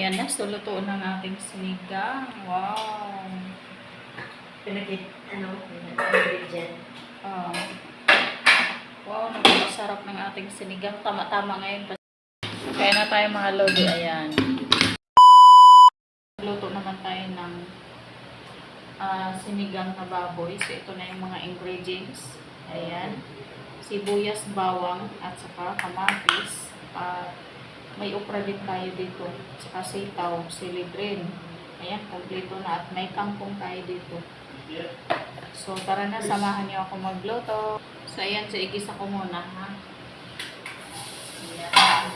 Yan na, so luto ng ating sinigang. Wow! Ingredient. Wow, napakasarap ng ating sinigang. Tama-tama ngayon. Kaya na tayo mga lodi. Ayan. Luto naman tayo ng sinigang na baboy. So, ito na yung mga ingredients. Ayan. Sibuyas, bawang, at saka kamatis. May okra din tayo dito. Saka sitaw, silibrin. Ayan, kompleto na. At may kangkong tayo dito. So, tara na, samahan niyo ako magluto. So, ayan, so igisa ko muna, ha? Ayan.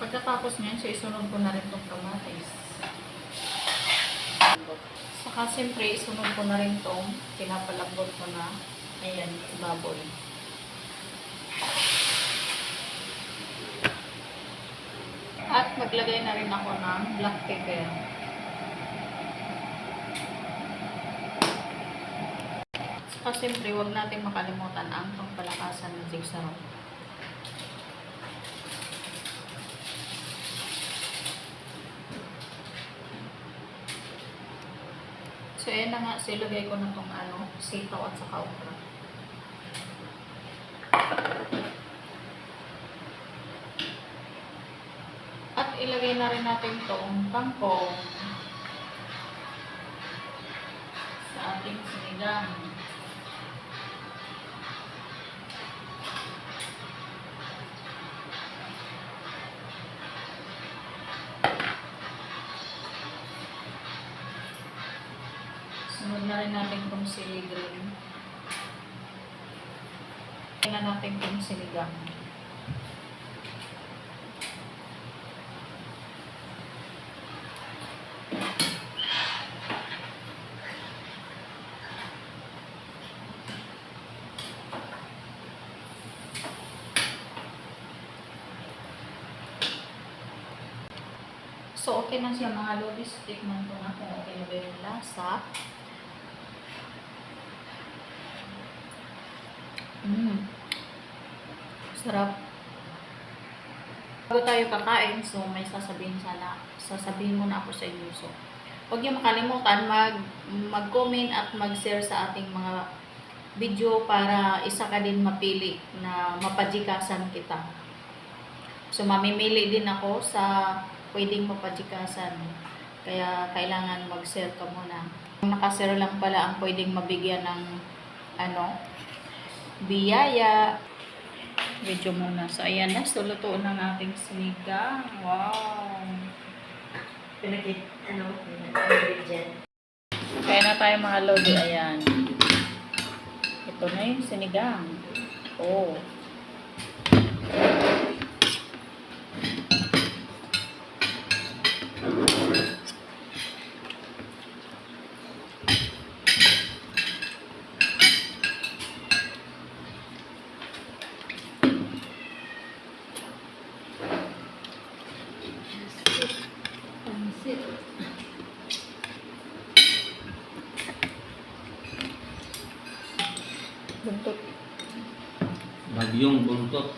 Pagkatapos niyan, so isunod ko na rin itong kamatis. Saka, siyempre, isunod ko na rin itong pinapalambot ko na, ayan, baboy. At maglagay na rin ako ng black pepper. Saka siyempre, huwag natin makalimutan ang pangpalakasan ng sigsarong. So, ayan na nga, silagay ko na itong sitaw at saka okra. At ilagay na rin natin itong kangkong sa ating sinigang. Sunod na rin natin itong silibrin. Ilagay na natin itong sinigang. So, okay na siya mga lobis. Tikman ko na kung okay na ba yung lasa. Sarap. Bago tayo kakain, so may sasabihin muna ako sa inyo. So, huwag niyo makalimutan mag-comment at mag-share sa ating mga video para isa ka din mapili na mapajikasan kita. So, mamimili din ako sa pwedeng mapajikasan. Kaya, kailangan mag-share ka muna. Kung nakashare lang pala ang pwedeng mabigyan ng biyaya. Video muna. So, ayan na. So, luto ng ating sinigang. Wow! Ingredient. Kaya na tayo mga lodi. Ayan. Ito na yung sinigang. Oh. Buntot. Bagyong buntot.